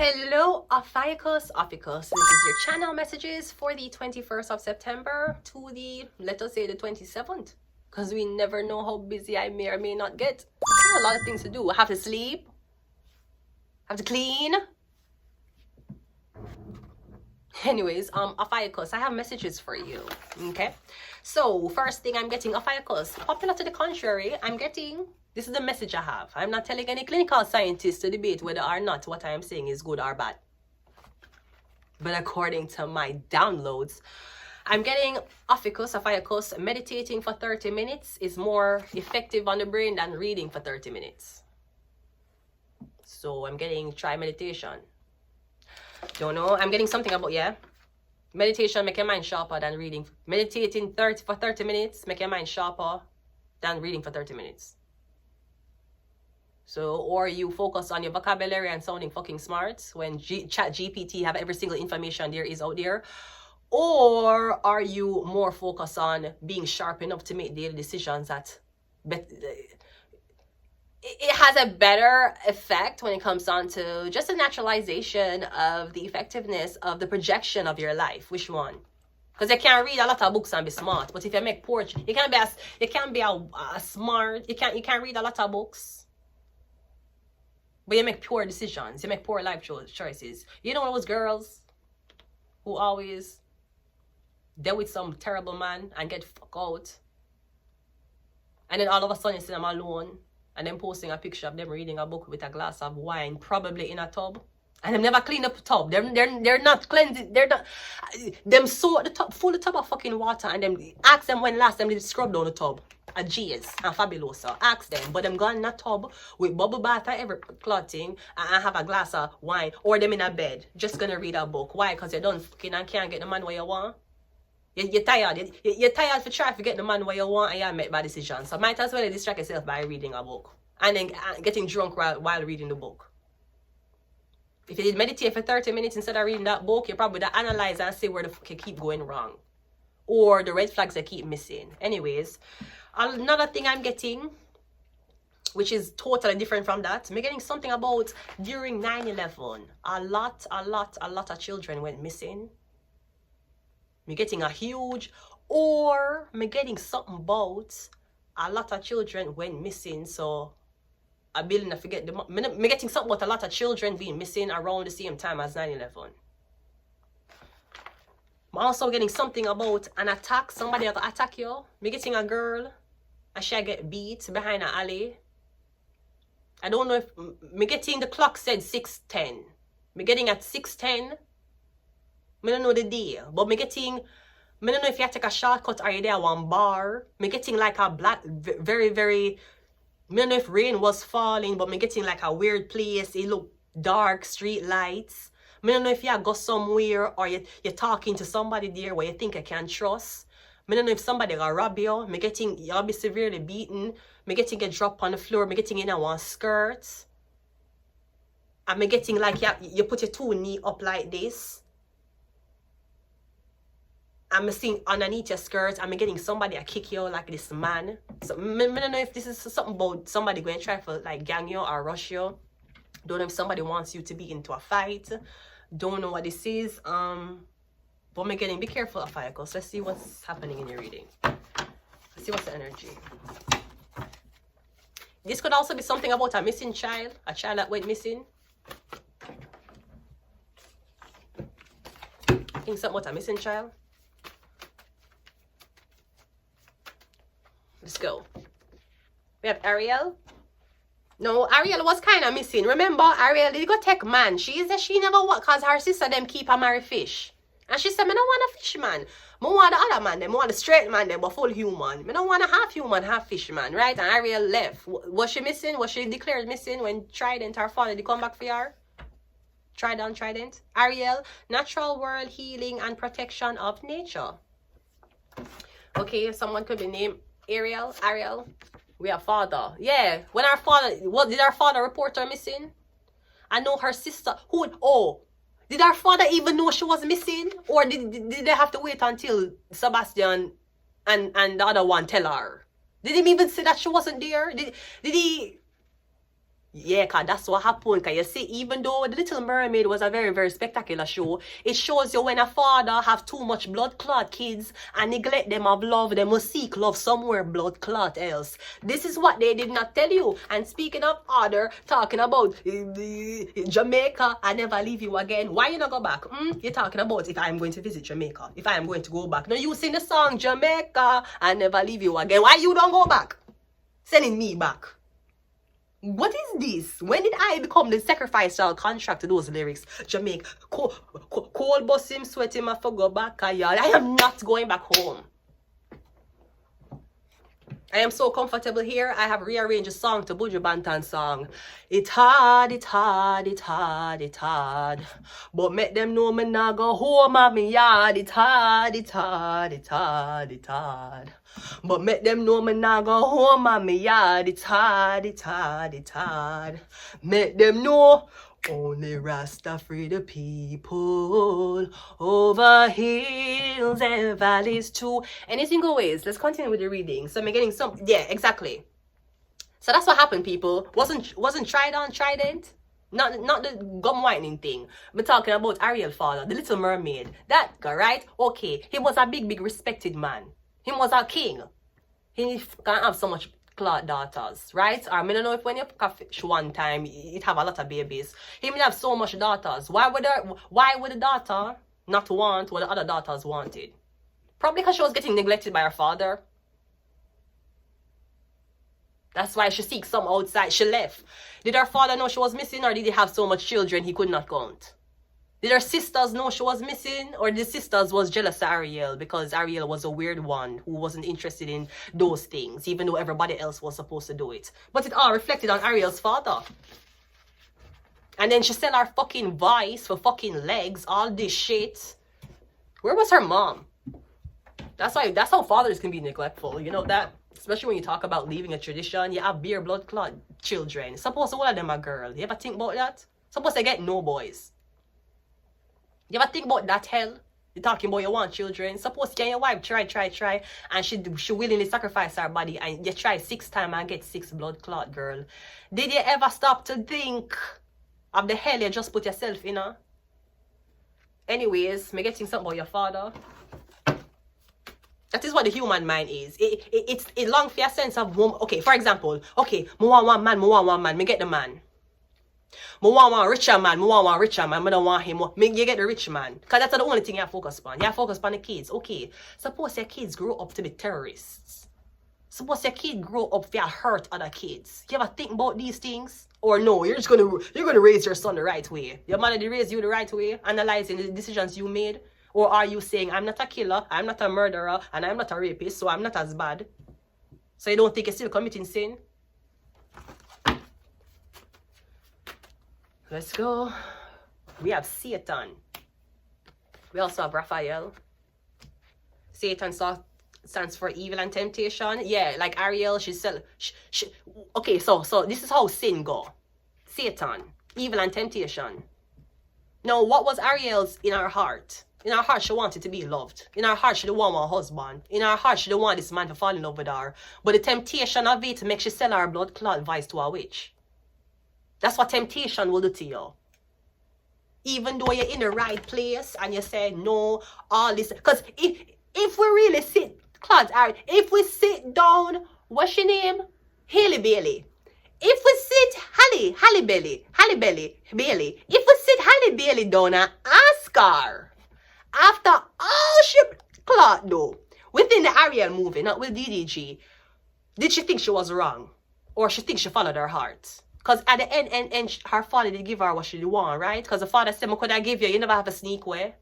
Hello, OPHIUCHUS. This is your channel messages for the 21st of September to the, let us say, the 27th. Because we never know how busy I may or may not get. I have a lot of things to do. I have to sleep. I have to clean. Anyways, OPHIUCHUS, I have messages for you. Okay? So, first thing I'm getting, OPHIUCHUS, popular to the contrary, I'm getting... This is the message I have. I'm not telling any clinical scientist to debate whether or not what I am saying is good or bad. But according to my downloads, I'm getting OPHIUCHUS, meditating for 30 minutes is more effective on the brain than reading for 30 minutes. So I'm getting try meditation. Don't know. I'm getting something about, yeah. Meditation make your mind sharper than reading. Meditating for 30 minutes make your mind sharper than reading for 30 minutes. So, or you focus on your vocabulary and sounding fucking smart when chat GPT have every single information there is out there. Or are you more focused on being sharp enough to make daily decisions that it has a better effect when it comes down to just a naturalization of the effectiveness of the projection of your life. Which one? Because you can't read a lot of books and be smart. But if you make poor, you can't be a smart. You can't read a lot of books. But you make poor decisions. You make poor life choices. You know those girls who always deal with some terrible man and get fucked out. And then all of a sudden you see them alone. And then posting a picture of them reading a book with a glass of wine, probably in a tub. And them never clean up the tub. They're not cleansing. They're not. Them soak the tub, full the tub of fucking water. And them ask them when last time they scrub down the tub. A G's and Fabulosa. Ask them. But them gone in a tub with bubble bath and every clothing and have a glass of wine. Or them in a bed. Just gonna read a book. Why? Because you done fucking and can't get the man where you want. You're tired. You're tired for trying to get the man where you want and you make bad decisions. So might as well distract yourself by reading a book. And then getting drunk while reading the book. If you did meditate for 30 minutes instead of reading that book, you probably would analyze and see where the fuck you keep going wrong. Or the red flags that keep missing. Anyways, another thing I'm getting, which is totally different from that, I'm getting something about during 9/11. A lot of children went missing. I'm getting a huge, or I'm getting something about a lot of children went missing. So a building, I forget the. I'm getting something about a lot of children being missing around the same time as 9/11. I'm also getting something about an attack. Somebody will attack you. I'm getting a girl and she get beat behind an alley. I don't know if I'm getting the clock said 6:10. I'm getting at 6:10. I don't know the day, but I don't know if you take a shortcut or you there one bar. I'm getting like a black, very, very. I don't know if rain was falling, but I'm getting like a weird place. It look dark, street lights. I don't know if you go somewhere or you're talking to somebody there where you think you can trust. I don't know if somebody will rob you. I'm getting you'll be severely beaten. I'm getting a drop on the floor. I'm getting in a one skirt. I'm getting like you put your two knee up like this. I'm seeing underneath your skirt, I'm getting somebody to kick you like this man. So I don't know if this is something about somebody going to try to like gang you or rush you. Don't know if somebody wants you to be into a fight. Don't know what this is. But I'm getting, be careful of OPHIUCHUS. Let's see what's happening in your reading. Let's see what's the energy. This could also be something about a missing child. A child that went missing. I think something about a missing child. Let's go. We have Ariel. No, Ariel was kind of missing. Remember, Ariel did go take man. She said she never want because her sister them keep her marry fish. And she said, I don't want a fish man. I want the other man them. I want the straight man them, but full human. I don't want a half human, half fish man, right? And Ariel left. Was she missing? Was she declared missing when Trident, her father, did come back for her? Trident. Ariel, natural world healing and protection of nature. Okay, someone could be named Ariel. We have father. Yeah. When our father, what did our father report her missing? I know her sister. Did our father even know she was missing? Or did they have to wait until Sebastian and the other one tell her? Did he even say that she wasn't there? Did he Yeah, cause that's what happened. Cause you see, even though The Little Mermaid was a very, very spectacular show, it shows you when a father have too much blood clot kids and neglect them of love, they must seek love somewhere blood clot else. This is what they did not tell you. And speaking of other, talking about Jamaica, I never leave you again. Why you not go back? You're talking about if I'm going to visit Jamaica, if I'm going to go back. No, you sing the song Jamaica, I never leave you again. Why you don't go back? Sending me back. What is this? When did I become the sacrificial contract to those lyrics? Jamaica, cold bus him, sweat him, I go back. I am not going back home. I am so comfortable here. I have rearranged a song to Buju Banton song. It hard, it hard, it hard, it hard. But make them know me nah go home at me yard. It hard, it hard, it hard, it hard. But make them know me nah go home at me yard. It hard, it hard, it hard. Make them know only Rasta free the people over hills and valleys too. Any single ways. Let's continue with the reading. So I'm getting some. Yeah, exactly. So that's what happened, people. Wasn't Trident. Not the gum whitening thing. We're talking about Ariel father, the Little Mermaid. That guy, right? Okay. He was a big respected man. He was a king. He can't have so much clot daughters, right? Or I don't know if when you fish one time, it have a lot of babies. He may have so much daughters. Why would the daughter not want what the other daughters wanted? Probably because she was getting neglected by her father. That's why she seeks some outside. She left. Did her father know she was missing, or did he have so much children he could not count? Did her sisters know she was missing, or the sisters was jealous of Ariel because Ariel was a weird one who wasn't interested in those things, even though everybody else was supposed to do it? But it all reflected on Ariel's father. And then she sell her fucking voice for fucking legs, all this shit. Where was her mom? That's how fathers can be neglectful, you know that? Especially when you talk about leaving a tradition, you have beer blood clot children. Suppose all of them are girls. You ever think about that? Suppose they get no boys. You ever think about that hell? You're talking about you want children. Suppose can your wife try, and she willingly sacrifice her body, and you try 6 times and get 6 blood clot, girl. Did you ever stop to think of the hell you just put yourself in? Anyways, me getting something about your father. That is what the human mind is. It long for a sense of woman. Okay, for example, okay, me want one man, me get the man. I want one richer man, I don't want him. You get the rich man. Because that's the only thing you focus on. You focus on the kids. Okay, suppose your kids grow up to be terrorists. Suppose your kid grow up to hurt other kids. You ever think about these things? Or no, you're gonna raise your son the right way. Your mother did raise you the right way, analyzing the decisions you made. Or are you saying, I'm not a killer, I'm not a murderer, and I'm not a rapist, so I'm not as bad? So you don't think you're still committing sin? Let's go. We have Satan. We also have Raphael. Satan stands for evil and temptation. Yeah, like Ariel, okay, so this is how sin go. Satan, evil and temptation. Now, what was Ariel's in her heart? In her heart, she wanted to be loved. In her heart, she didn't want a husband. In her heart, she didn't want this man to fall in love with her. But the temptation of it makes she sell her blood clot vice to a witch. That's what temptation will do to you. Even though you're in the right place and you say, no, all this. Because if we really sit, if we sit down, what's your name? Haley Bailey. If we sit Halle Bailey. If we sit Halle Bailey down and ask her, after all she clot though, within the Ariel movie, not with DDG, did she think she was wrong? Or she think she followed her heart? Because at the end, her father did give her what she want, right? Because the father said, could I give you? You never have a sneak way.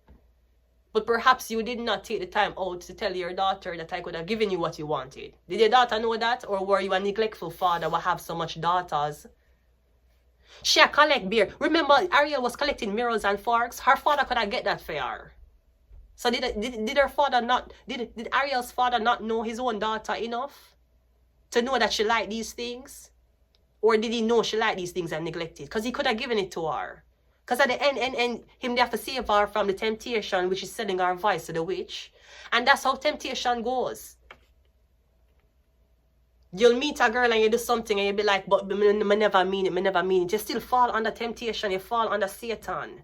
But perhaps you did not take the time out to tell your daughter that I could have given you what you wanted. Did your daughter know that? Or were you a neglectful father who have so much daughters? She collect beer. Remember, Ariel was collecting mirrors and forks. Her father could have get that for her. So did Ariel's father not know his own daughter enough to know that she liked these things? Or did he know she liked these things and neglected? Because he could have given it to her. Because at the end, him they have to save her from the temptation, which is selling her voice to the witch. And that's how temptation goes. You'll meet a girl and you do something and you'll be like, but me never mean it, me never mean it. You still fall under temptation, you fall under Satan.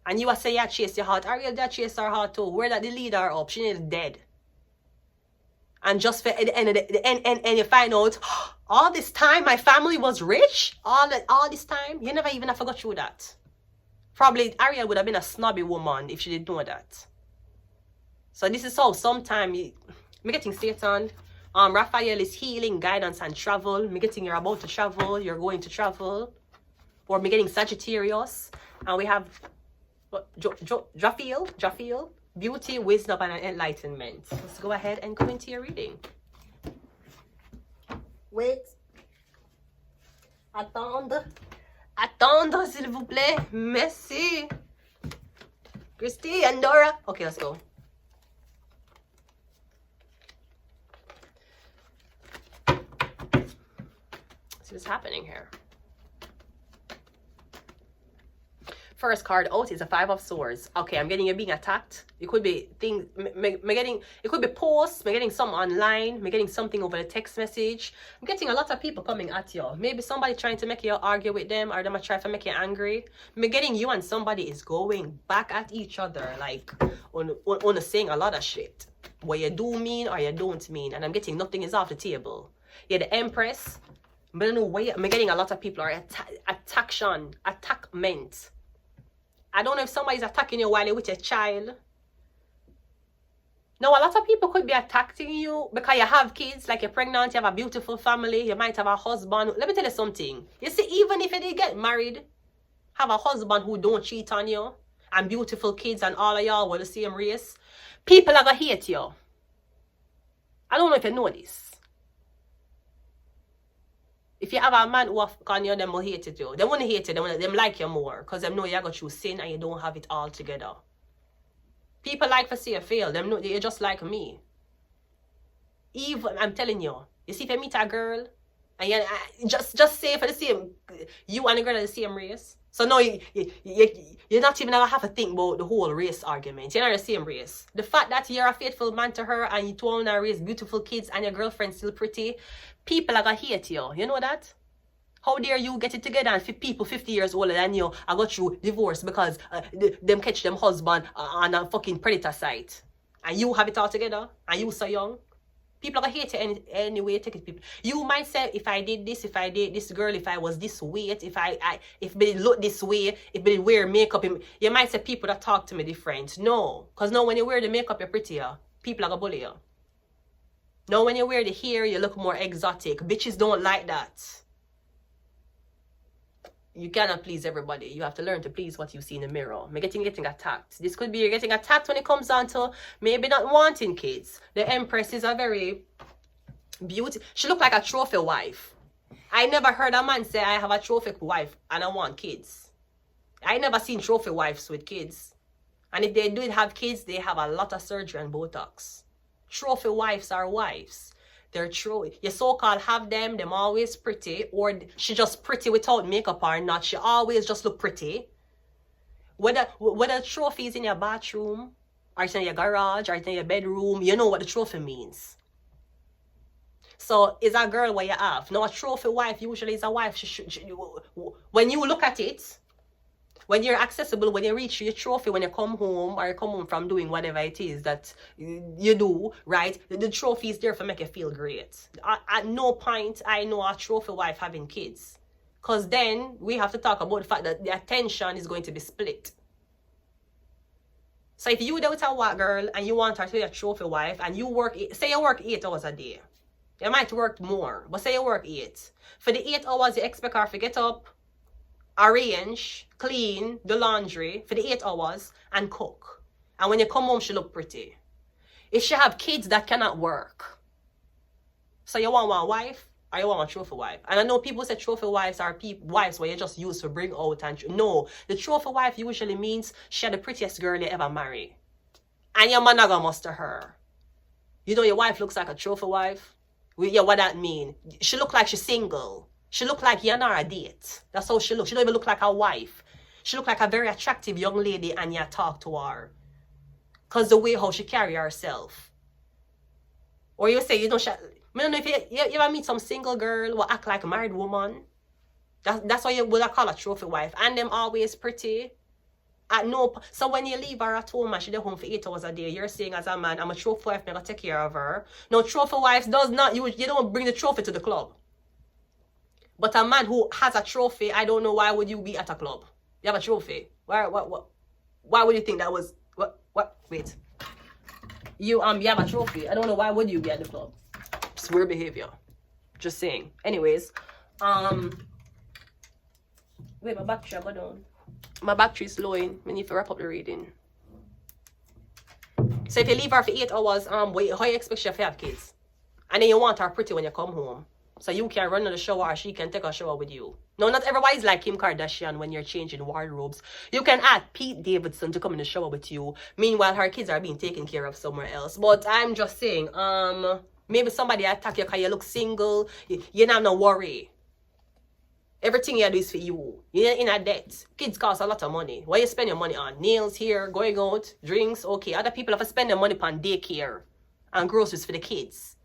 And you say you chase your heart. Ariel that chase her heart too. Where that the lead her up, she is dead. And just for at the end of the end you find out, all this time my family was rich. All this time, you never even have forgot through that. Probably Ariel would have been a snobby woman if she didn't know that. So this is how sometimes me getting Satan. Raphael is healing, guidance, and travel. Me getting you're about to travel, you're going to travel. Or me getting Sagittarius. And we have Jaffiel, beauty, wisdom, and enlightenment. Let's go ahead and go into your reading. Wait. Attendre, s'il vous plaît. Merci. Christy and Dora. Okay, let's go. See what's happening here. First card out is a 5 of Swords. Okay, I'm getting you being attacked. It could be things, it could be posts, I'm getting something online, I'm getting something over the text message. I'm getting a lot of people coming at you. Maybe somebody trying to make you argue with them, or them try to make you angry. I'm getting you and somebody is going back at each other, like on saying a lot of shit. What you do mean or you don't mean. And I'm getting nothing is off the table. Yeah, the Empress. I don't know why I'm getting a lot of people are attackment. I don't know if somebody's attacking you while you're with your child. Now, a lot of people could be attacking you because you have kids, like you're pregnant, you have a beautiful family, you might have a husband. Let me tell you something. You see, even if you did get married, have a husband who don't cheat on you, and beautiful kids, and all of y'all were the same race, people are going to hate you. I don't know if you know this. If you have a man who on you, them will hate it you. They won't hate you, them like you more. Because they know you got through sin and you don't have it all together. People like to see you fail. Them know you're just like me. Even, I'm telling you. You see, if you meet a girl, and you just say for the same, you and the girl are the same race. So no, you're not even going to have to think about the whole race argument. You're not the same race. The fact that you're a faithful man to her and you two want to raise beautiful kids and your girlfriend's still pretty, people are going to hate you. You know that? How dare you get it together and people 50 years older than you are got you divorced because them catch them husband on a fucking predator site. And you have it all together and you so young. People are going to hate you anyway. Take it, people. You might say, if I did this, if I did this girl, if I was this weight, if they look this way, if they wear makeup, you might say people that talk to me different. No. Because now when you wear the makeup, you're prettier. People are going to bully you. Now when you wear the hair, you look more exotic. Bitches don't like that. You cannot please everybody. You have to learn to please what you see in the mirror. You're getting attacked. This could be you're getting attacked when it comes down to maybe not wanting kids. The Empress is a very beautiful. She looked like a trophy wife. I never heard a man say, I have a trophy wife and I want kids. I never seen trophy wives with kids. And if they do have kids, they have a lot of surgery and Botox. Trophy wives are wives. They're true. You so-called have them always pretty, or she just pretty without makeup or not. She always just look pretty. Whether trophies in your bathroom, or it's in your garage, or it's in your bedroom, you know what the trophy means. So, is a girl what you have. Now, a trophy wife usually is a wife. When you look at it, when you're accessible, when you reach your trophy, when you come home or you come home from doing whatever it is that you do, right? The trophy is there for make you feel great. At no point I know a trophy wife having kids. Because then we have to talk about the fact that the attention is going to be split. So if you doubt a white girl and you want her to be a trophy wife and you work, say you work 8 hours a day. You might work more, but say you work 8. For the 8 hours, you expect her to get up, arrange, clean the laundry for the 8 hours and cook. And when you come home, she look pretty. If she have kids that cannot work, so you want one wife or you want a trophy wife? And I know people say trophy wives are wives where you just use to bring out and no, the trophy wife usually means she had the prettiest girl you ever marry. And your monogamous to her. You know your wife looks like a trophy wife? Yeah, what that mean? She look like she's single. She look like you're not a date. That's how she look. She don't even look like a wife. She look like a very attractive young lady and you talk to her. Because the way how she carry herself. Or you say, you know, I don't know if you ever meet some single girl who act like a married woman. That's why you would call a trophy wife. And them always pretty. So when you leave her at home and she's home for 8 hours a day, you're saying as a man, I'm a trophy wife, I'm gonna take care of her. No, trophy wives does not, you don't bring the trophy to the club. But a man who has a trophy, I don't know why would you be at a club. You have a trophy. Why would you think that was wait. You have a trophy. I don't know why would you be at the club. It's weird behavior. Just saying. Anyways, wait, my battery go down. My battery is slowing. I need to wrap up the reading. So if you leave her for 8 hours, how you expect she to have kids? And then you want her pretty when you come home. So you can run to the shower or she can take a shower with you. No, not everybody's like Kim Kardashian when you're changing wardrobes. You can ask Pete Davidson to come in the shower with you. Meanwhile, her kids are being taken care of somewhere else. But I'm just saying, maybe somebody attack you because you look single. You don't have no worry. Everything you do is for you. You're in a debt. Kids cost a lot of money. What you spend your money on? Nails here, going out, drinks, okay. Other people have to spend their money on daycare and groceries for the kids.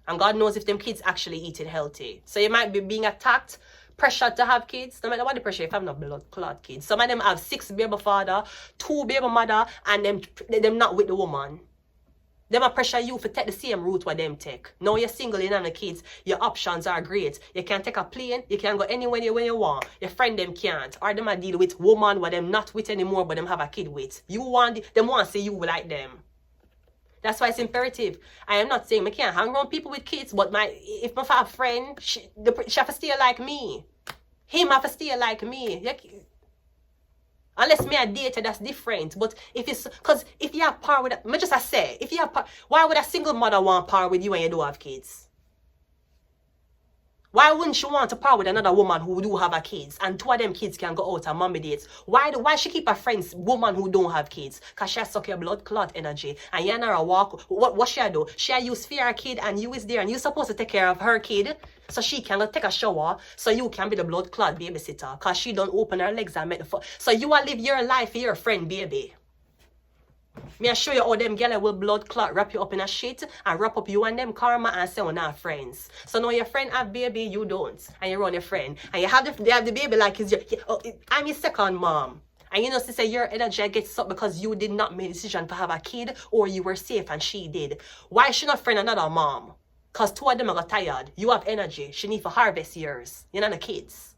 And God knows if them kids actually eating healthy. So you might be being attacked, pressured to have kids. No matter what the pressure, if I'm not blood clot kids. Some of them have 6 baby father, 2 baby mother, and them not with the woman. Them a pressure you for take the same route what them take. Now you're single, you don't have kids, your options are great. You can take a plane, you can go anywhere you want. Your friend them can't. Or them a deal with woman what them not with anymore, but them have a kid with. Them want to see you like them. That's why it's imperative. I am not saying I can't hang around people with kids, but if I have a friend, she have to stay like me. Him have to stay like me. Unless me a date, that's different. But if it's, because if you have power with, I say, if you have power, why would a single mother want power with you when you don't have kids? Why wouldn't she want to power with another woman who do have a kids and 2 of them kids can go out on mommy dates? Why she keep her friends woman who don't have kids? Because she suck your blood clot energy and you know her walk. What she do? She use fear her kid and you is there and you supposed to take care of her kid so she can go take a shower so you can be the blood clot babysitter because she don't open her legs and make the so you will live your life for your friend baby. Me I show you how them girls will blood clot wrap you up in a shit and wrap up you and them karma and say we're not friends. So now your friend have baby, you don't. And you run your friend. And you have they have the baby like it's your, I'm your second mom. And you know to say your energy gets up because you did not make a decision to have a kid or you were safe and she did. Why she not friend another mom? Because 2 of them are tired. You have energy. She need to harvest yours. You're not the kids.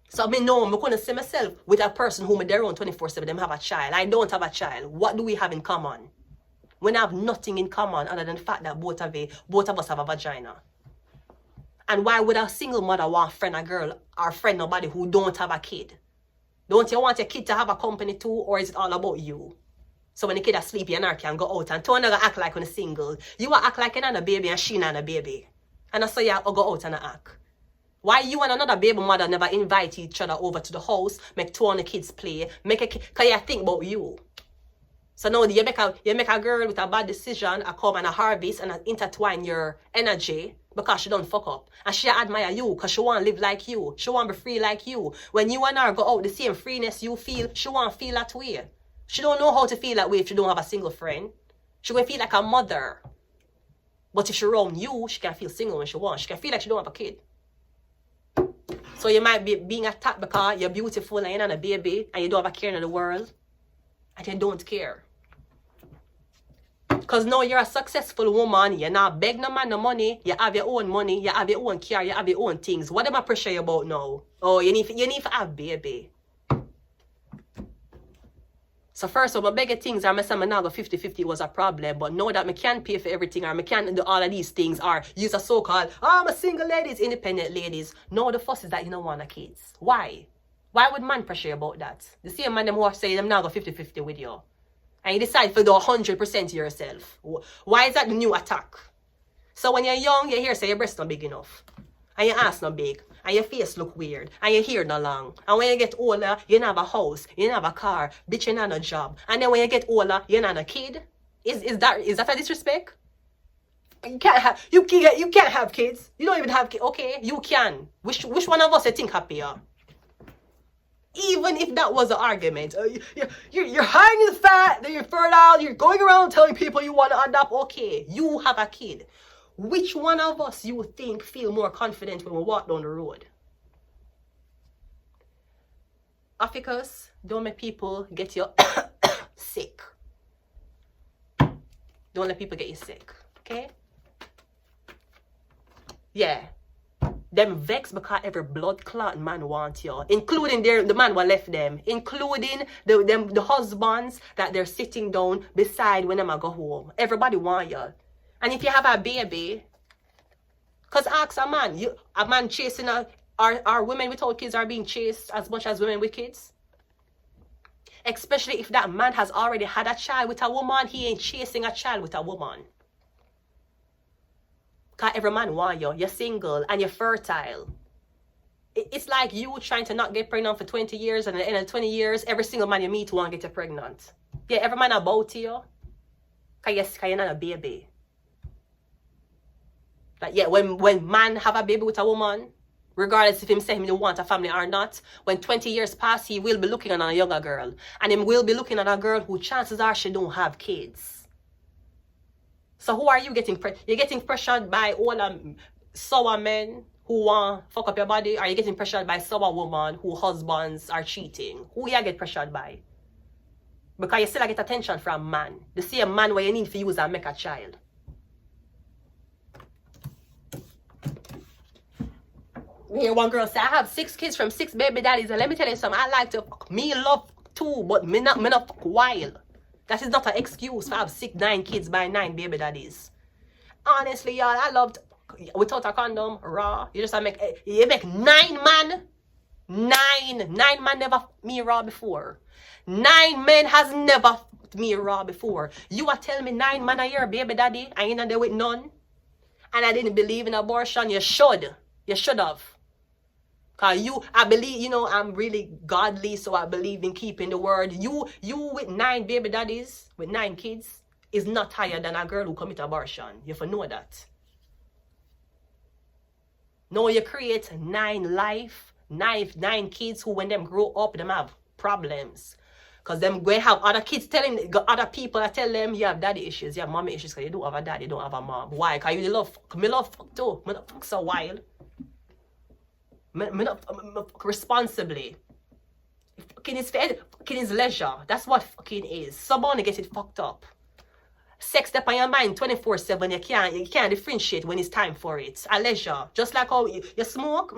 So I know I'm going to see myself with a person who they're on 24/7, them have a child. I don't have a child. What do we have in common? We have nothing in common other than the fact that both of us have a vagina. And why would a single mother want friend a girl or friend nobody who don't have a kid? Don't you want your kid to have a company too, or is it all about you? So when the kid is sleepy and her can go out and turn her act like when it's single. You will act like you're not a baby and she not a baby. And so you go out and act. Why you and another baby mother never invite each other over to the house, make 2 of the kids play, because you think about you. So now you make a girl with a bad decision, a come and a harvest and intertwine your energy because she don't fuck up. And she admire you because she want to live like you. She want to be free like you. When you and her go out, the same freeness you feel, she want to feel that way. She don't know how to feel that way if she don't have a single friend. She will feel like a mother. But if she around you, she can feel single when she wants. She can feel like she don't have a kid. So you might be being attacked because you're beautiful and you're not a baby and you don't have a care in the world. And you don't care. Because now you're a successful woman. You're not beg no man no money. You have your own money. You have your own car. You have your own things. What am I pressure you about now? Oh, you need to have baby. So first of all, bigger things are, I say, now 50-50 was a problem, but know that I can't pay for everything, or I can't do all of these things, or use a so-called, I'm a single ladies, independent ladies. No, the fuss is that you don't want a kids. Why? Why would man pressure you about that? The same man them who say them now go 50-50 with you. And you decide to do 100% yourself. Why is that the new attack? So when you're young, you hear say your breast not big enough. And your ass not big. And your face look weird. And your hair not long. And when you get older, you don't have a house. You don't have a car. Bitch, you don't have a job. And then when you get older, you don't have a kid. Is that a disrespect? You can't have kids. You don't even have kids. Okay, you can. Which one of us you think happier? Even if that was an argument, you're hiding the fact that you're fertile, you're going around telling people you want to adopt. Okay, you have a kid. Which one of us you think feel more confident when we walk down the road? OPHIUCHUS, don't make people get you sick. Don't let people get you sick, okay? Yeah. Them vex because every blood clot man wants you, including the man who left them, including the husbands that they're sitting down beside when them go home. Everybody want you. And if you have a baby, because ask a man chasing are women without kids are being chased as much as women with kids? Especially if that man has already had a child with a woman, he ain't chasing a child with a woman. Because every man wants you. You're single and you're fertile. It's like you trying to not get pregnant for 20 years, and at the end of 20 years, every single man you meet want to get you pregnant. Yeah, every man about you. Because you're not a baby. Like, yeah, when man have a baby with a woman, regardless if him say him want a family or not, when 20 years pass, he will be looking at a younger girl. And him will be looking at a girl who chances are she don't have kids. So who are you getting? You're getting pressured by all sour men who want fuck up your body? Or are you getting pressured by sour women who husbands are cheating? Who you get pressured by? Because you still get attention from man. The same man where you need to use and make a child. Here one girl say, I have 6 kids from 6 baby daddies, and let me tell you something, I like to fuck. Me love too, but me not fuck wild. That is not an excuse for have 6, 9 kids by 9 baby daddies. Honestly, y'all, I love to fuck without a condom, raw. You just make 9 man. 9 man never fucked me raw before. 9 men has never fucked me raw before. You are telling me 9 man are your baby daddy, I ain't there with none. And I didn't believe in abortion. You should. You should have. Because I believe, I'm really godly, so I believe in keeping the word. You with 9 baby daddies, with 9 kids, is not higher than a girl who commit abortion. You have to know that. No, you create 9 kids who, when them grow up, them have problems. Because them going have other kids other people that tell them you have daddy issues, you have mommy issues, because you don't have a daddy, you don't have a mom. Why? Because you love fuck too. Me not fuck so wild. Me not fuck responsibly. Fucking is leisure. That's what fucking is. Someone get it fucked up. Sex step on your mind 24/7. You can't differentiate when it's time for it. A leisure. Just like how you smoke,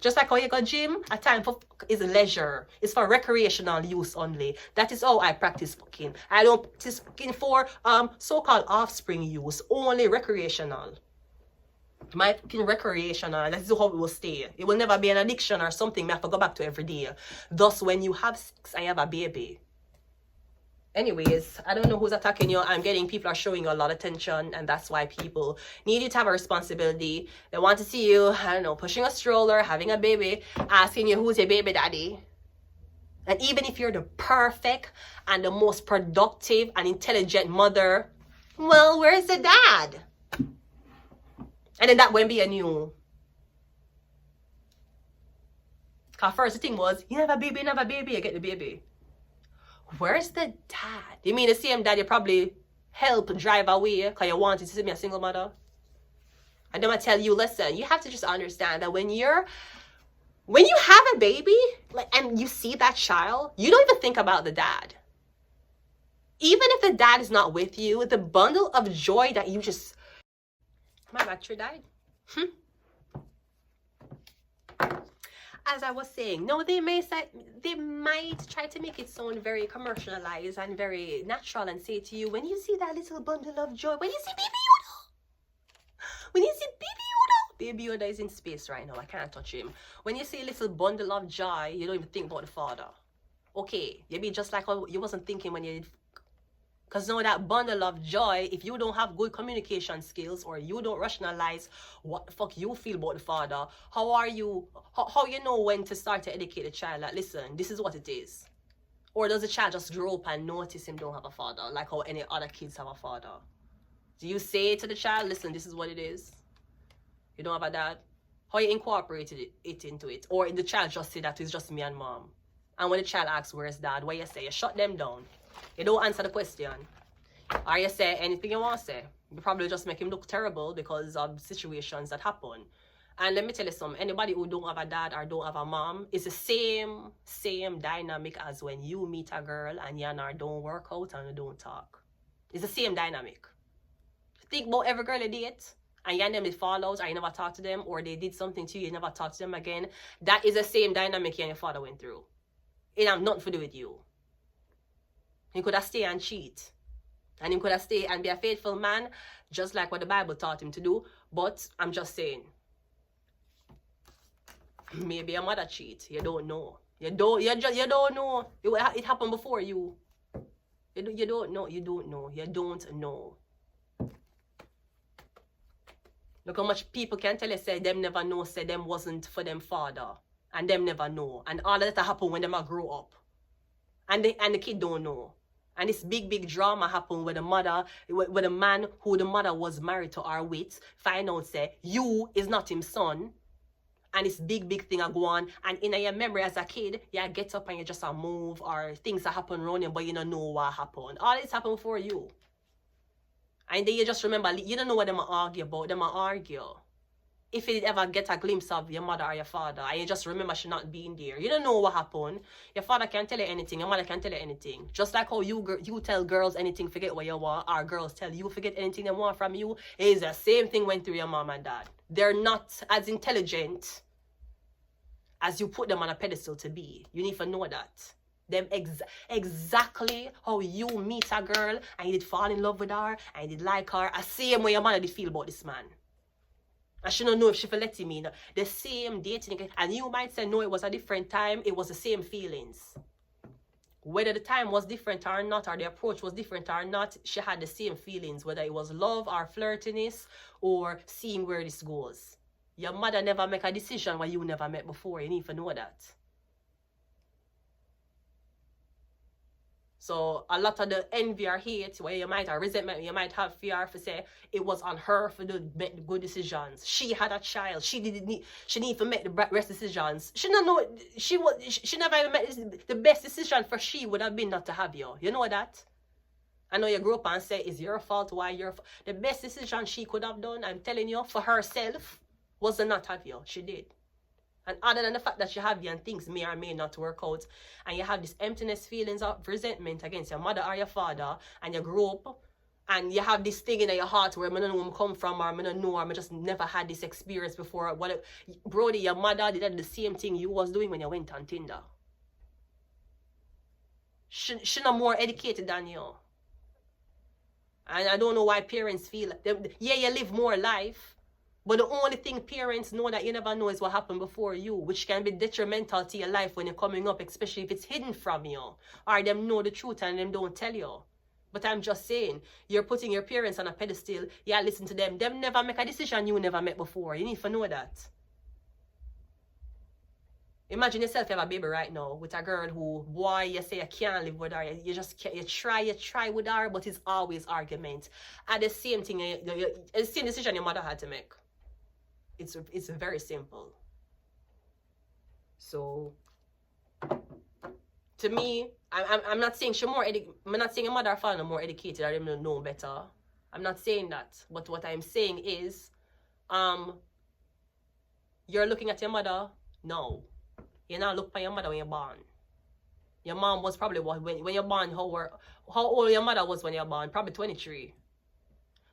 just like how you go gym, a time for is leisure. It's for recreational use only. That is how I practice fucking. I don't practice fucking for so-called offspring use. Only recreational. My fucking recreational, that is how it will stay. It will never be an addiction or something I have to go back to every day. Thus, when you have sex, I have a baby. Anyways, I don't know who's attacking you. I'm getting people are showing you a lot of attention, and that's why people need you to have a responsibility. They want to see you, I don't know, pushing a stroller, having a baby, asking you who's your baby daddy. And even if you're the perfect and the most productive and intelligent mother, well, where's the dad? And then that won't be a new. Because first the thing was, you have a baby, you get the baby. Where's the dad? You mean the same dad you probably helped drive away because you wanted to see me a single mother? And then I tell you, listen, you have to just understand that when you have a baby, and you see that child, you don't even think about the dad. Even if the dad is not with you, the bundle of joy that you just... My battery died. As I was saying, no, they might try to make it sound very commercialized and very natural and say to you, when you see that little bundle of joy, when you see Baby Yoda is in space right now, I can't touch him. When you see a little bundle of joy, you don't even think about the father. Okay, you be just like how you wasn't thinking when you did. Because now that bundle of joy, if you don't have good communication skills or you don't rationalize what the fuck you feel about the father, how you know when to start to educate the child? Like, listen, this is what it is. Or does the child just grow up and notice him don't have a father, like how any other kids have a father? Do you say to the child, listen, this is what it is? You don't have a dad? How you incorporated it into it? Or the child just say that it's just me and mom? And when the child asks, where's dad? What you say? You shut them down. You don't answer the question. Or you say anything you want to say. You probably just make him look terrible because of situations that happen. And let me tell you something, anybody who don't have a dad or don't have a mom, it's the same dynamic as when you meet a girl and you and her don't work out and you don't talk. It's the same dynamic. Think about every girl you date and you and them fall out or you never talk to them, or they did something to you, you never talk to them again. That is the same dynamic you and your father went through. It have nothing to do with you. He could have stayed and cheat. And he could have stayed and be a faithful man, just like what the Bible taught him to do. But I'm just saying, maybe your mother cheat. You don't know. You don't know. It happened before you. You don't know. You don't know. You don't know. Look how much people can tell you, say them never know, say them wasn't for them father. And them never know. And all of that happen when them grow up. And the kid don't know. And this big drama happened with the mother, with a man who the mother was married to or with, find out say, you is not his son. And this big thing go on. And in your memory as a kid, you get up and you just move, or things that happen around you, but you don't know what happened. All this happened for you. And then you just remember, you don't know what them argue about. Them argue. If you ever get a glimpse of your mother or your father, and you just remember she not being there, you don't know what happened. Your father can't tell you anything, your mother can't tell you anything. Just like how you tell girls anything, forget what you want, or girls tell you forget anything they want from you, it is the same thing went through your mom and dad. They're not as intelligent as you put them on a pedestal to be. You need to know that. Them exactly how you meet a girl and you did fall in love with her and you did like her, the same way your mother did feel about this man. I shouldn't know if she for let him in. The same dating. And you might say, no, it was a different time. It was the same feelings. Whether the time was different or not, or the approach was different or not, she had the same feelings. Whether it was love or flirtiness or seeing where this goes. Your mother never make a decision when you never met before. You need to know that. So a lot of the envy or hate, where you might have resentment, you might have fear for say it was on her for the make the good decisions. She had a child. She need to make the best decisions. She don't know. She never even made the best decision for she would have been not to have you. You know that. I know you grew up and say it's your fault. Why your the best decision she could have done? I'm telling you, for herself, was to not have you. She did. And other than the fact that you have you and things may or may not work out, and you have this emptiness, feelings of resentment against your mother or your father, and you grew up, and you have this thing in your heart where I don't know where I come from, or I don't know, or I just never had this experience before. Brody, your mother did the same thing you was doing when you went on Tinder. She not more educated than you. And I don't know why parents feel, yeah, you live more life. But the only thing parents know that you never know is what happened before you, which can be detrimental to your life when you're coming up, especially if it's hidden from you. Or them know the truth and them don't tell you. But I'm just saying, you're putting your parents on a pedestal. Yeah, listen to them. Them never make a decision you never met before. You need to know that. Imagine yourself you have a baby right now with a girl who, boy, you say you can't live with her. You just can't, you try with her, but it's always argument. And the same thing, the same decision your mother had to make. It's very simple. So to me, I'm not saying I'm not saying your mother or father are more educated or them know better. I'm not saying that. But what I'm saying is, you're looking at your mother. No, you're not looking at your mother when you're born. Your mom was probably when you're born. How old your mother was when you're born? Probably 23.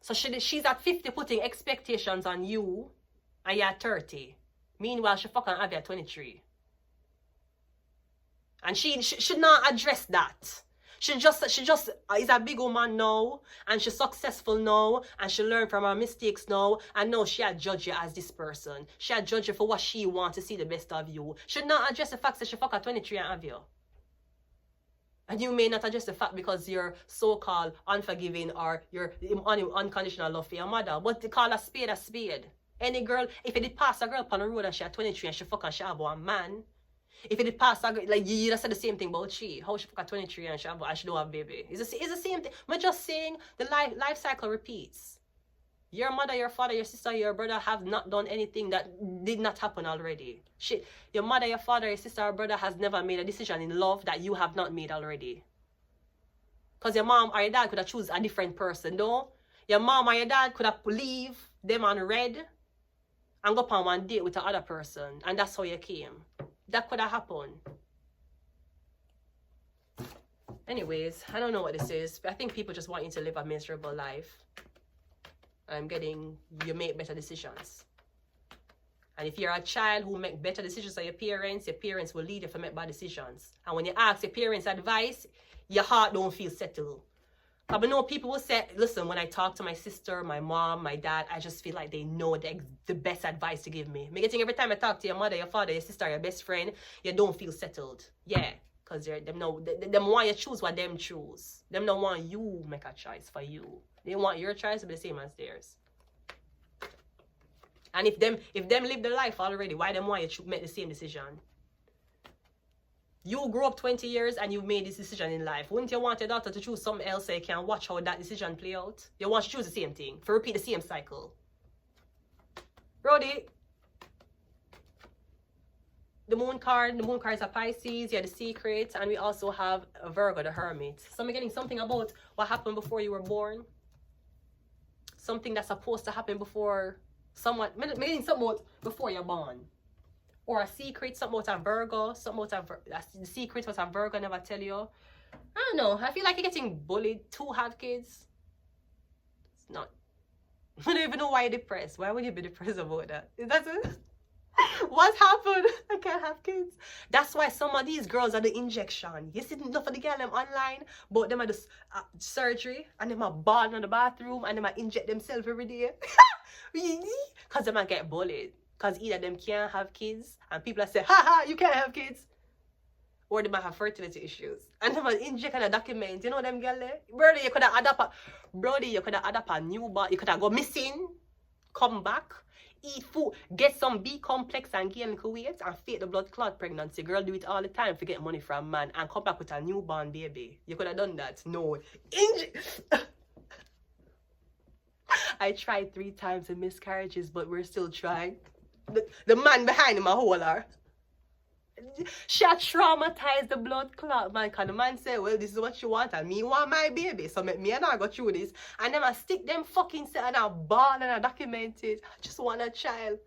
So she's at 50 putting expectations on you. And you're 30. Meanwhile, she fucking have you at 23. And she should not address that. She just is a big woman now. And she's successful now. And she learned from her mistakes now. And now she had judged you as this person. She had judged you for what she wants to see the best of you. Should not address the fact that she fuck at 23 and have you. And you may not address the fact because you're so-called unforgiving or you're unconditional love for your mother. But they call a spade a spade. Any girl, if it did pass a girl on the road and she had 23 and she fuck and she have one man, if it did pass a girl, like you just said the same thing about she, how she fuck at 23 and she don't have a baby. It's the same thing. I'm just saying the life cycle repeats. Your mother, your father, your sister, your brother have not done anything that did not happen already. Shit. Your mother, your father, your sister, or brother has never made a decision in love that you have not made already. Because your mom or your dad could have chosen a different person, though. Your mom or your dad could have leave them on red and go on one date with the other person. And that's how you came. That could have happened. Anyways, I don't know what this is. But I think people just want you to live a miserable life. I'm getting you make better decisions. And if you're a child who make better decisions than your parents will lead you to make bad decisions. And when you ask your parents advice, your heart don't feel settled. I know people will say, listen, when I talk to my sister, my mom, my dad, I just feel like they know the best advice to give me. Me getting every time I talk to your mother, your father, your sister, your best friend, you don't feel settled. Yeah, because them want you choose what them choose. Them don't want you make a choice for you. They want your choice to be the same as theirs. And if them live the life already, why them want you to make the same decision? You grew up 20 years and you've made this decision in life. Wouldn't you want your daughter to choose something else so you can watch how that decision play out? You want to choose the same thing, for repeat the same cycle. Brody, the moon card is a Pisces, yeah, the secret, and we also have a Virgo, the hermit. So I'm getting something about what happened before you were born. Something that's supposed to happen before someone, meaning something about before you're born. Or a secret, something about a Virgo, something about the secret was a Virgo never tell you. I don't know. I feel like you're getting bullied to have kids. It's not. I don't even know why you're depressed. Why would you be depressed about that? Is that it? What's happened? I can't have kids. That's why some of these girls are the injection. You see enough of the girl them online, but them are the surgery, and them are born in the bathroom, and them are inject themselves every day. Because them are get bullied. Because either them can't have kids, and people are saying, ha, you can't have kids. Or they might have fertility issues. And they might inject and a document. You know them girl there? Brody, you could have add up a newborn. You could have go missing, come back, eat food, get some B complex and gain weight, and fake the blood clot pregnancy. Girl do it all the time to get money from man and come back with a newborn baby. You could have done that. No. I tried 3 times in miscarriages, but we're still trying. The man behind him a holer. She traumatized the blood clot, man. Because the man said, well, this is what you want, and me want my baby. So me and I go through this. And then I stick them fucking set and I ball and I document it. I just want a child.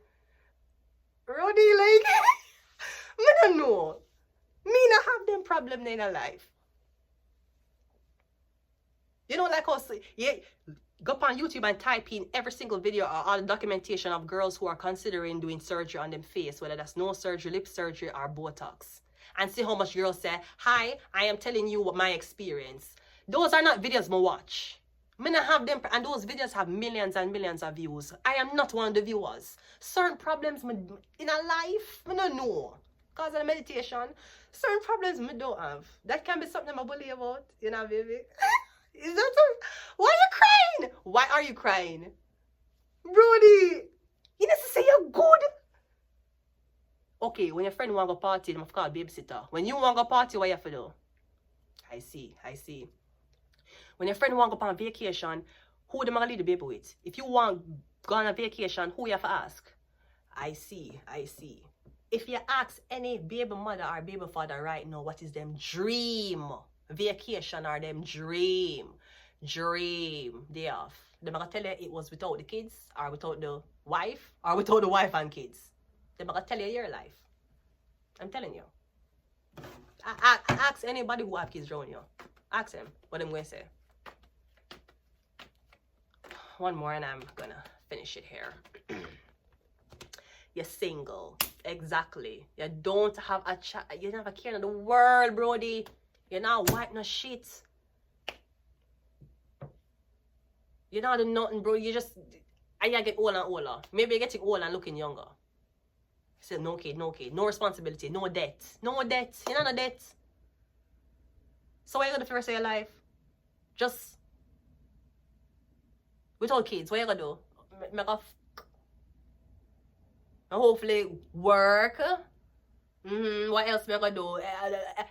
Roddy, like, me don't know. Me not have them problem in a life. You know, like us, yeah. Go up on YouTube and type in every single video or all the documentation of girls who are considering doing surgery on them face, whether that's nose surgery, lip surgery, or Botox. And see how much girls say, hi, I am telling you what my experience. Those are not videos I watch. I not have them, and those videos have millions and millions of views. I am not one of the viewers. Certain problems in a life, I don't know. Because of the meditation, certain problems I don't have. That can be something I'm bully about, you know, baby. Is that so? Why are you crying? Why are you crying? Brody, you need to say you're good. Okay, when your friend want to go party, them have called babysitter. When you want to go party, what you have to do? I see. When your friend want to go on vacation, who them going to leave the baby with? If you want to go on a vacation, who you have to ask? I see. If you ask any baby mother or baby father right now, what is them dream vacation or them dream day off, they're gonna tell you it was without the kids or without the wife or without the wife and kids. They're gonna tell you your life. I'm telling you. Ask anybody who have kids around you. Ask them what I'm going to say. One more and I'm gonna finish it here. You're single. Exactly. You don't have a child. You don't have a care in the world, Brody. You're not white, no shit. You're not doing nothing, bro. You just, and you get older and older. Maybe you're getting older and looking younger. Still, no kid, no responsibility, no debt. You're not no debt. So what are you gonna do for the rest of your life? Just without kids, what are you gonna do? Make a and hopefully work. What else me gonna do?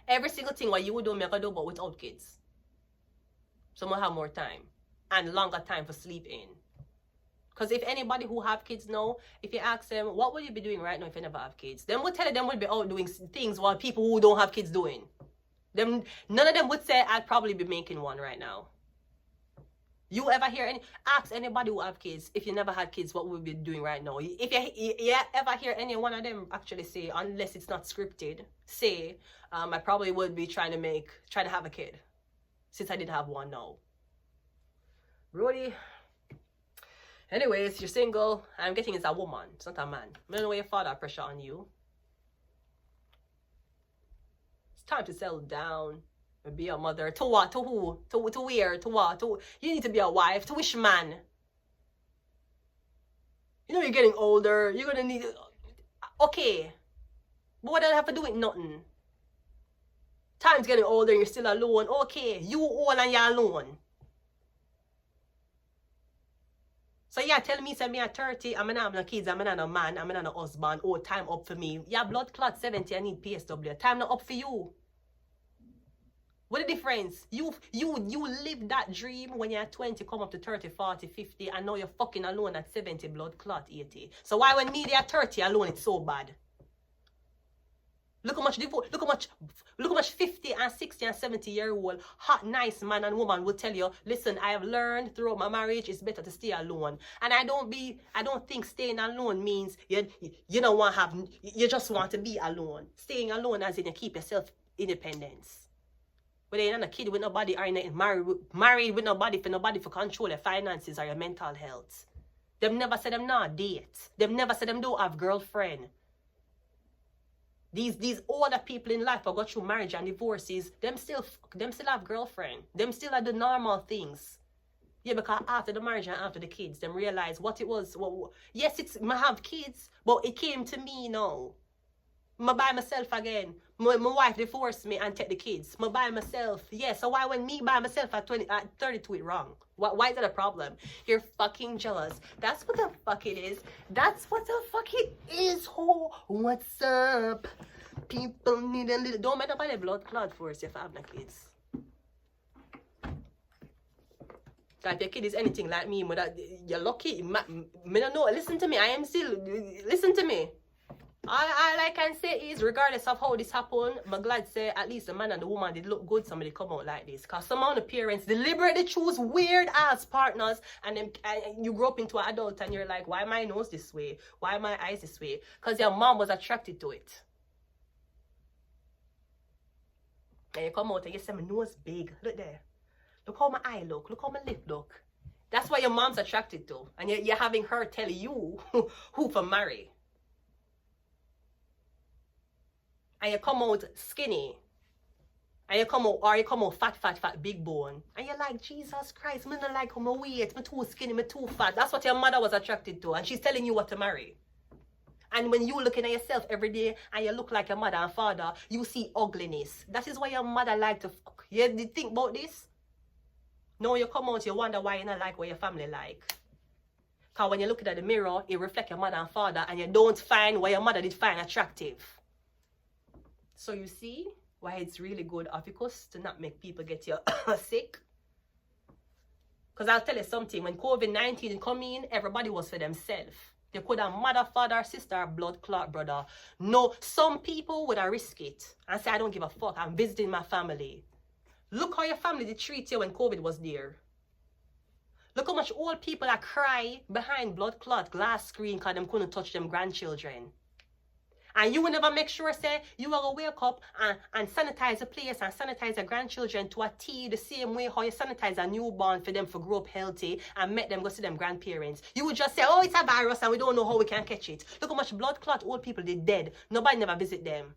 Every single thing what you would do, me gonna do, but without kids. So I have more time and longer time for sleep in. Because if anybody who have kids know, if you ask them, what would you be doing right now if you never have kids? Them would tell you them would be out doing things while people who don't have kids doing. None of them would say, I'd probably be making one right now. You ever hear ask anybody who have kids, if you never had kids, what would we be doing right now? If you ever hear any one of them actually say, unless it's not scripted, say, I probably would be trying to have a kid, since I did have one now. Brody. Anyways, you're single. I'm getting it's a woman. It's not a man. I don't know where your father pressure on you. It's time to settle down. Be a mother. To what? To who? To where? To what? You need to be a wife. To which man? You know you're getting older. You're gonna need... Okay. But what does that have to do with nothing? Time's getting older and you're still alone. Okay. You old and you're alone. So yeah, tell me, say me at 30, I'm not have no kids, I'm not no man, I'm not no husband. Oh, time up for me. Yeah, blood clot 70, I need PSW. Time not up for you. What the difference? You live that dream when you're at 20, come up to 30, 40, 50, and now you're fucking alone at 70, blood clot 80. So why when me at 30 alone it's so bad? Look how much 50 and 60 and 70-year-old hot, nice man and woman will tell you, listen, I have learned throughout my marriage it's better to stay alone. And I don't think staying alone means you don't want to have, you just want to be alone. Staying alone as in you keep yourself independence. Whether you're not a kid with nobody or you're married with nobody for control your finances or your mental health. Them never said them not date. Them never said them don't have girlfriend. These older people in life who got through marriage and divorces, them still have girlfriend. Them still are the normal things. Yeah, because after the marriage and after the kids, them realize what it was. Yes, I have kids, but it came to me now. I by myself again. My wife divorced me and take the kids. I by myself. Yeah, so why when me by myself at 32 it wrong? Why is that a problem? You're fucking jealous. That's what the fuck it is. That's what the fuck it is. Oh, what's up? People need a little... Don't make nobody blood clot first if you have no kids. If your kid is anything like me, you're lucky. Me don't know. Listen to me. I am still... Listen to me. All I can say is, regardless of how this happened, I'm glad to say at least the man and the woman did look good. Somebody come out like this. Because some of the parents deliberately choose weird ass partners, and then you grow up into an adult and you're like, why am my nose this way? Why are my eyes this way? Because your mom was attracted to it. And you come out and you say, my nose big. Look there. Look how my eye look. Look how my lip look. That's what your mom's attracted to. And you're having her tell you who for marry. And you come out skinny. And you come out fat, big bone. And you're like, Jesus Christ, I don't like how my weight, I'm too skinny, I'm too fat. That's what your mother was attracted to. And she's telling you what to marry. And when you're looking at yourself every day and you look like your mother and father, you see ugliness. That is why your mother like to fuck. You did think about this? No, you come out, you wonder why you don't like what your family like. Because when you're looking at the mirror, it reflects your mother and father, and you don't find what your mother did find attractive. So you see why it's really good, OPHIUCHUS, to not make people get you sick. Because I'll tell you something, when COVID-19 come in, everybody was for themselves. They could have mother, father, sister, blood clot, brother. No, some people would have risk it and say, I don't give a fuck, I'm visiting my family. Look how your family did treat you when COVID was there. Look how much old people are cry behind blood clot, glass screen, because them couldn't touch them grandchildren. And you will never make sure, say, you are going to wake up and sanitize the place and sanitize your grandchildren to a T the same way how you sanitize a newborn for them to grow up healthy and make them go see them grandparents. You would just say, oh, it's a virus and we don't know how we can catch it. Look how much blood clot old people did dead. Nobody never visit them.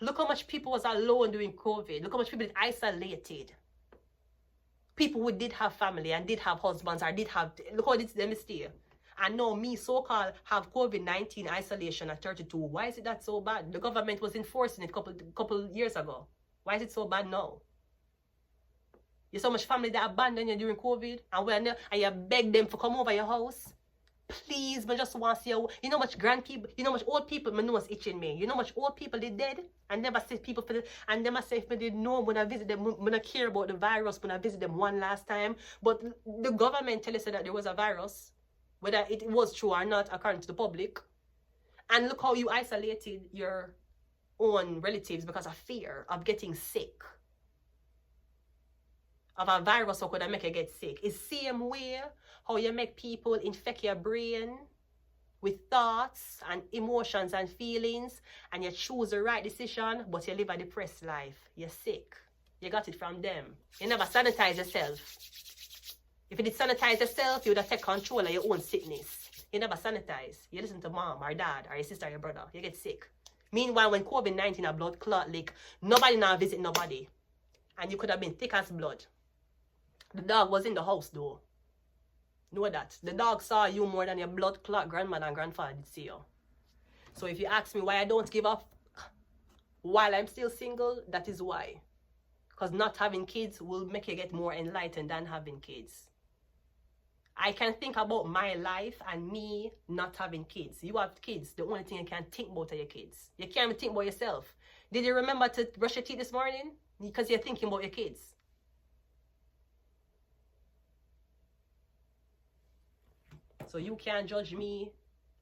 Look how much people was alone during COVID. Look how much people did isolated. People who did have family and did have husbands or did have, look how them stay. And now me, so-called, have COVID-19 isolation at 32. Why is it that so bad? The government was enforcing it a couple years ago. Why is it so bad now? You so much family that abandoned you during COVID, and you beg them to come over your house. Please, I just want to see you. You know much grandpeople, you know much old people, my nose itching me. You know much old people they dead? And never say people for the, and never say if I did know when I visit them, when I care about the virus, when I visit them one last time. But the government tell us that there was a virus. whether it was true or not according to the public. And look how you isolated your own relatives because of fear of getting sick. Of a virus that could make you get sick. It's the same way how you make people infect your brain with thoughts and emotions and feelings, and you choose the right decision, but you live a depressed life. You're sick. You got it from them. You never sanitize yourself. If you did sanitize yourself, you would have taken control of your own sickness. You never sanitize. You listen to mom or dad or your sister or your brother. You get sick. Meanwhile, when COVID-19 a blood clot leak, nobody now visit nobody. And you could have been thick as blood. The dog was in the house though. Know that. The dog saw you more than your blood clot grandmother and grandfather did see you. So if you ask me why I don't give up while I'm still single, that is why. Because not having kids will make you get more enlightened than having kids. I can think about my life and me not having kids. You have kids. The only thing you can think about are your kids. You can't even think about yourself. Did you remember to brush your teeth this morning? Because you're thinking about your kids. So you can't judge me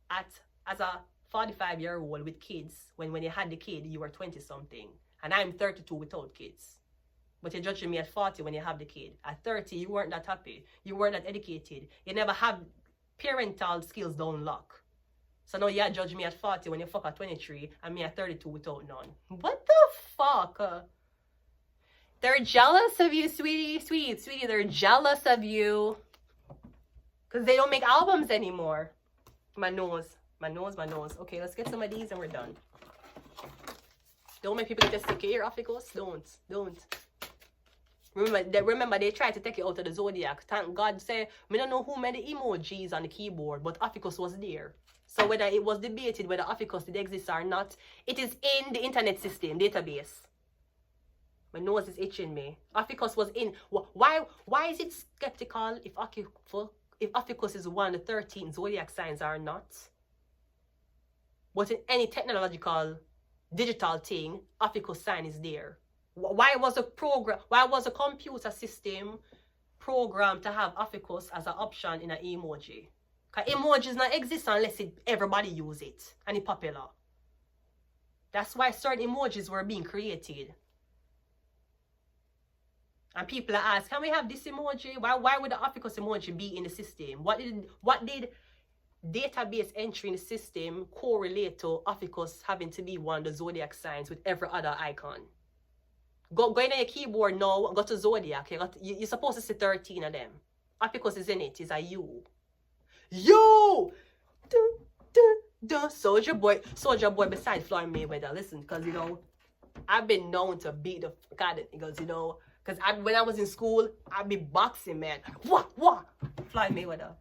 as a 45-year-old with kids when you had the kid you were 20-something. And I'm 32 without kids. But you're judging me at 40 when you have the kid. At 30, you weren't that happy. You weren't that educated. You never have parental skills down lock. So now you judge me at 40 when you fuck at 23 and me at 32 without none. What the fuck? They're jealous of you, sweetie. They're jealous of you. Because they don't make albums anymore. My nose. Okay, let's get some of these and we're done. Don't make people get sick of your Ophiuchus. Don't. Remember, they tried to take it out of the zodiac. Thank God, say, we don't know who made the emojis on the keyboard, but Ophiuchus was there. So whether it was debated whether Ophiuchus did exist or not, it is in the internet system, database. My nose is itching me. Ophiuchus was in. Why is it skeptical if Ophiuchus is one of the 13 zodiac signs or not? But in any technological, digital thing, Ophiuchus sign is there. Why was a computer system programmed to have Ophiuchus as an option in an emoji? Because emojis not exist unless everybody use it and it's popular. That's why certain emojis were being created. And people are asked, can we have this emoji? Why would the Ophiuchus emoji be in the system? What did database entry in the system correlate to Ophiuchus having to be one of the zodiac signs with every other icon? Go in on your keyboard now, go to zodiac. You're supposed to see 13 of them. Ophiuchus is in it. It's a U. You! Dun, dun, dun. Soldier boy beside Floyd Mayweather. Listen, because, I've been known to beat the fuck out of it. Because, because when I was in school, I'd be boxing, man. What? Floyd Mayweather.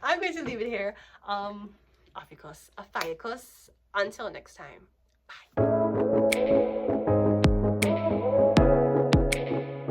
I'm going to leave it here. Ophiuchus. Until next time. Bye.